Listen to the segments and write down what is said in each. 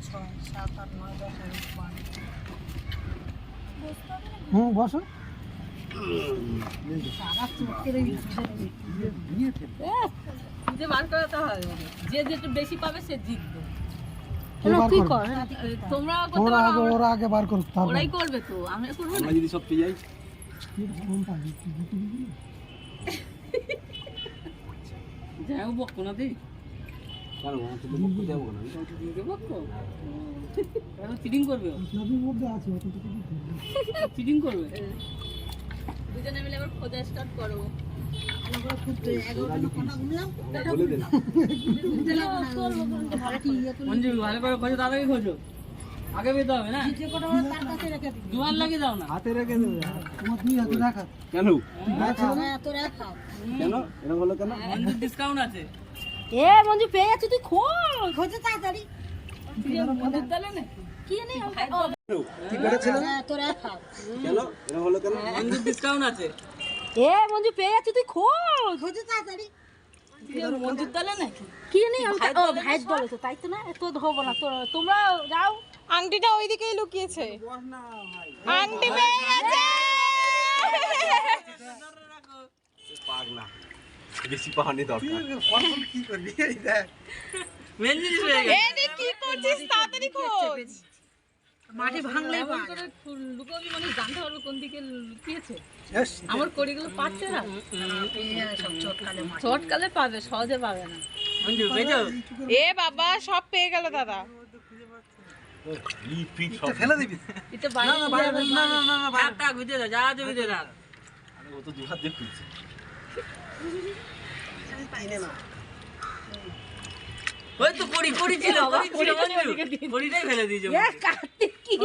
6 7 8 9 10 11 বসো। সারা চোখের এই যে বার করাতে হয় যে যেটা বেশি পাবে সে জিতবে। কি কর তোমরা ওরা আগে বার করুক, ওরাই করবে তো, আমি করবো না। যদি সব পেয়ে যাই যাও বকো না দি চিটিং করবে, চিটিং করবে। দুজনে মিলে আবার খোঁজা স্টার্ট করো। মঞ্জু ভালো করে খোঁজো, তাড়াতাড়ি খোঁজো, আগে পেতে হবে না। জোয়ার লাগিয়ে দাও না, হাতে রেখে দেবে। তোমার দুই হাতে রাখা কেন তোরা খাও। কেন এরকম হলো কেন? মঞ্জুর ডিসকাউন্ট আছে। এ মঞ্জু পেয়ে যাচ্ছ, তুই খোঁজ তাড়াতাড়ি। মঞ্জুর তাহলে না কি নেই কি করেছিল তোরা খাও। কেন এরকম হলো কেন? মঞ্জুর ডিসকাউন্ট আছে। এ মঞ্জু পেয়ে যাচ্ছ, তুই খোঁজ তাড়াতাড়ি। মঞ্জুর তাহলে নাকি কি নেই ভাইয়ের দলে তো, তাই তো না, তো ধরবো না। তোমরা যাও। আংটিটা ওইদিকেই লুকিয়েছে। আংটি পেয়ে গেছে। পাগলা বেশি পাহানি দরকার। কি করবি এই দেখ মেন জিনিস হয়ে গেছে। এই কি করছিস, তাড়াতাড়ি খোঁজ। মাটি ভাঙলেই এমন পায়। করে লুকোবি মানে জানতে পারবো কোন দিকে লুকিয়েছে। Yes, আমার কড়িগুলো পাচ্ছে না, সব চটকালে মাটি। শর্টকালে পাবে, সহজে পাবে না। মঞ্জু বেজো এ বাবা, সব পেয়ে গেল দাদা। লিপিক সব এটা ফেলে দিবি। এটা বাইরে না বাইরে। একটা গুজে দাও, যা আছে গুজে দাও। আরে ও তো দু হাত দিয়ে খুলছে। ওই তো কড়ি ছিল, কড়িটাই ফেলে দিয়েছে। এ কার্তিক কি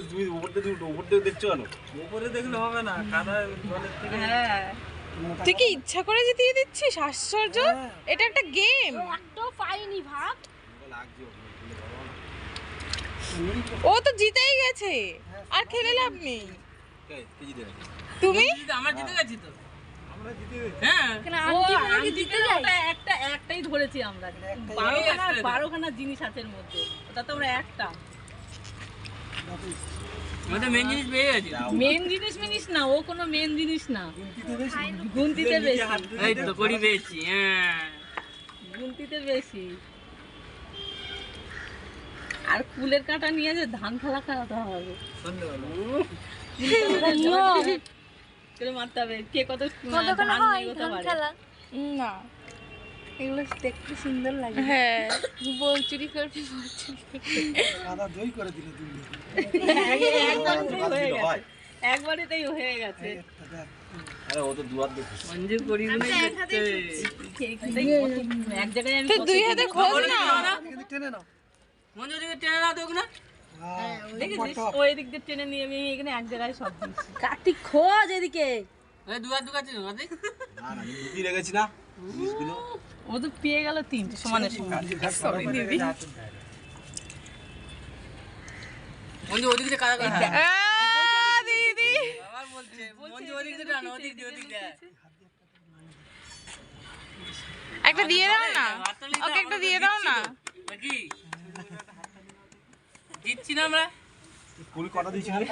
তুমি উপর থেকে দেখছো কেন? উপরে দেখলে হবে না, কাদা জলের থেকে। হ্যাঁ তুই কি ইচ্ছা করে জিতিয়ে দিচ্ছিস? আশ্চর্য, এটা একটা গেম। একটাও পাইনি ভাব। লাগছে ও তো জিতেই গেছে, আর খেলে লাভ নেই। কে জিতে গেছে? তুমি আমার জিতে গেছি তো। আমরা জিতে গেছি। হ্যাঁ কেন আন্টি বলে কি জিতে যায়? একটাই ধরেছি আমরা। 12খানা জিনিস আছে এর মধ্যে, ওটা তো আমরা একটা। আমাদের মেন জিনিস পেয়ে গেছি। মেন জিনিস না, ও কোনো মেন জিনিস না, গুনতিতে বেশি। এই তো কড়ি পেয়েছি, হ্যাঁ গুনতিতে বেশি। আর কুলের কাঁটা নিয়ে যে ধান খেলা খেলাতে হবে, করে মারতে হবে কে কত ধান নিয়ে যেতে পারে। না, এগুলো দেখতে সুন্দর লাগে। হ্যাঁ, বল চুরি করবি, বল চুরি করবি। কাদা দই করে দিল তুমি। একবারেতেই হয়ে গেছে। আরে ও তো দু হাত দিয়ে খুলছে। মঞ্জু করি এক জায়গায় আমি তুই দুই হাতে খোঁজ না। কিন্তু টেনে নাও। মঞ্জু দিকে টেনে না দেখ না, দেখেছিস ওই দিক দিয়ে টেনে নিয়ে আমি এখানে এক জায়গায় সব দিচ্ছি। কার্তিক খোঁজ এদিকে। দু হাত ঢুকাচ্ছিস না দেখ, না না লুকিয়ে রেখেছি না জিনিসগুলো। ও তো পেয়ে গেল তিনটে সমানে সমান। মঞ্জু ওদিক দিয়ে কাদা কাদা দিদি আবার বলছে মঞ্জু ওদিক দিয়ে টানো, ওদিক দিয়ে একটা দিয়ে দাও না, ওকে একটা দিয়ে দাও না। নাকি জিতছি না আমরা? ফুল কটা দিয়েছি খালি?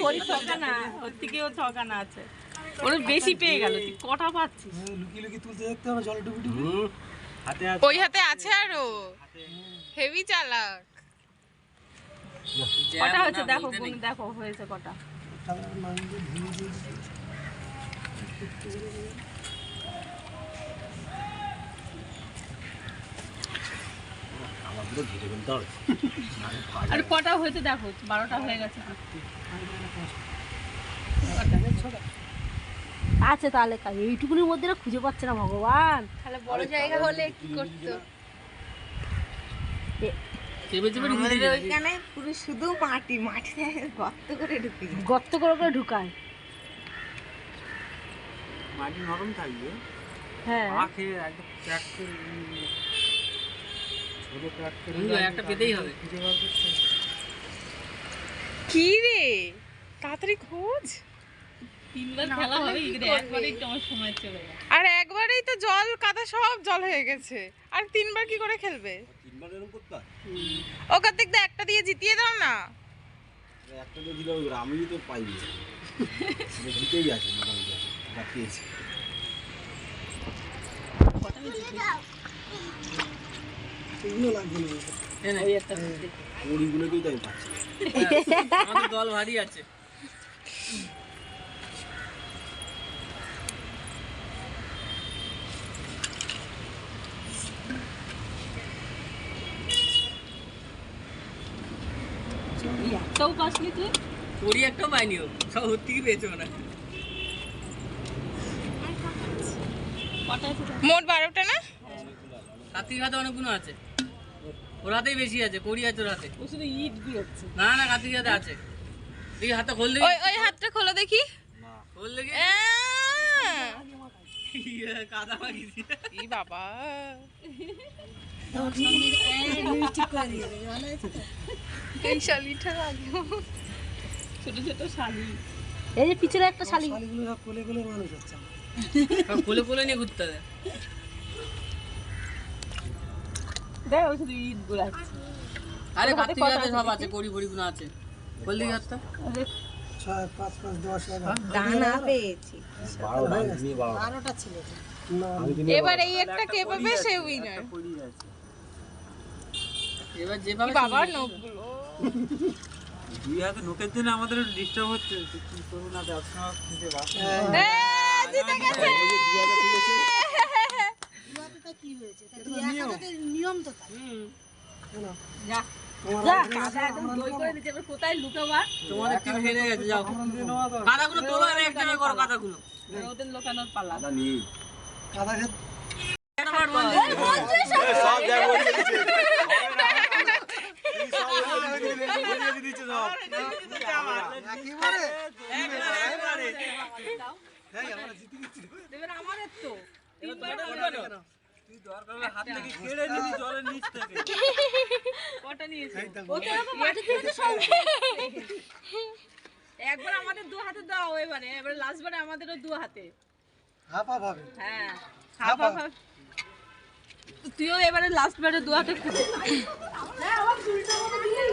ওই ছকানা, ওর থেকেও ছকানা আছে, ওর বেশি পেয়ে গেল। তুই কটা পাচ্ছিস? লুকিয়ে লুকিয়ে তুলতে দেখতে হবে, জলে ডুবি ডুবি। হাতে আছে। ওই হাতে আছে আরো, হেভি চালাক। কটা হয়েছে দেখো, গুণ দেখো হয়েছে কটা। আমাদের ঘিরে ফেলতে হবে। আর কটা হয়েছে দেখো, 12টা হয়ে গেছে। আছে তাহলে এইটুকুনির মধ্যে না খুঁজে পাচ্ছে না ভগবান। তাহলে বড় জায়গা হলে কি করতো? আমাদের ওইখানে পুরো শুধু মাটি, মাটিতে গর্ত করে ঢুকে যায়। গর্ত করে করে ঢুকায়। মাটি নরম থাকবে। হ্যাঁ আখে একদম ক্র্যাক করে ছোট ক্র্যাক করে একটা পেতেই হবে। কি রে, তাড়াতাড়ি খোঁজ। তিনবার খেলা হবে কিন্তু একবারেই তো আমার সময় চলে গেল। আর একবারেই তো জল কাদা সব জল হয়ে গেছে, আর তিনবার কি করে খেলবে? তিনবার এরকম করতে হয়? ও কার্তিক দা একটা দিয়ে জিতিয়ে দাও না। একটা তো দিলে আমি তো পাইনি, জিতেই আছে মোটামুটি, বাকিয়েছি। ওই একটা দেখি। ওইগুলোকেই তো আমি পাচ্ছি। আমাদের দল ভারী আছে। একটাও পাসনি তুই? কড়ি একটাও পাইনি ও, সব ওর থেকে পেয়েছে মনে হয়। কটা আছে? মোট 12টা না? কার্তিক হাতে অনেকগুলো আছে, ওর হাতেই বেশি আছে, কড়ি আছে ওর হাতে। ও শুধু ইট গুলোচ্ছে। না না, কার্তিক হাতে আছে। দেখি হাতটা খোল দেখি, ওই ওই হাতটা খোলো দেখি। খোল দেখি। কাদা মাখিয়েছি। ই বাবা, এই শালিটা লাগে। ছোট ছোট শালি। এই যে পিছনে একটা শালি। শালিগুলো সব কোলে কোলে মানুষ হচ্ছে। সব কোলে কোলে নিয়ে ঘুরতে হবে। দেখ ওই শুধু ইট গুলো আছে। আরে কার্তিক হাতে সব আছে, কড়ি ফড়ি গুলো আছে। খোল দেখি হাতটা। 6 5 5 10 দানা পেয়েছি 12টা নিয়ে 12টা। 12টা ছিল আমি তো এবার এই একটা কে পাবে সে উইনার। এবার যেভাবে বাবা নখগুলো। দুই হাতে নোকের জন্য আমাদের একটু ডিস্টার্ব হচ্ছে, তো কি করবো না ব্যবসা খুঁজে বার করতে এ জিতে গেছে। নিয়ম তো তাই। যা কাদা একদম দই করে দিতে হবে। কোথায় লুকাবা? তোমাদের টিম হেরে গেছে, যাও। কাদাগুলো তোলো, এবার এক জায়গায় করো কাদাগুলো। ওদের লুকানোর পালা। দাদা নেই। কাদা খেতে একবার বল। সব জায়গায় বলে দিচ্ছে। সব বলে দিচ্ছে সব। একেবারে এবার আমাদের তো তুই দরকার হলে হাত থেকে কেড়ে নিবি জলের নিচ থেকে। কটা নিয়েছে? ও তো এরকম মাটি থেকে তো সব একবার আমাদের দু হাতে দাও, এবারে লাস্ট বারে আমাদেরও দু হাতে। হাফ হাফ হবে। হ্যাঁ হাফ হাফ হাফ। তুইও এবারে লাস্ট বারে দু হাতে খেতে। হ্যাঁ আমার চুলটা মনে দিই।